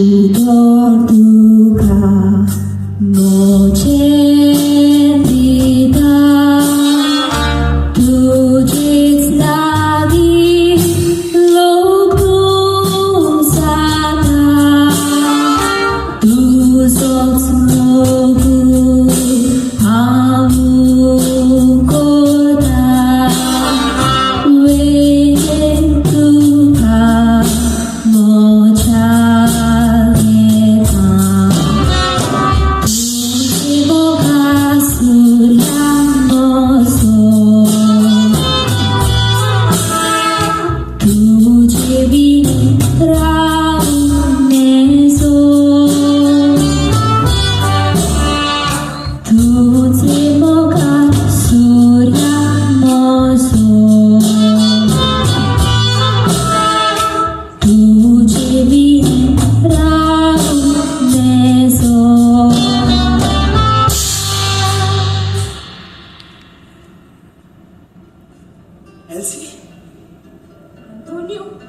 Sudor duka मुझे दीदा तुझे सारी लोगों साथा तू सोच लोगों हमको दा वे तुका मोचा Elsie? Antonio,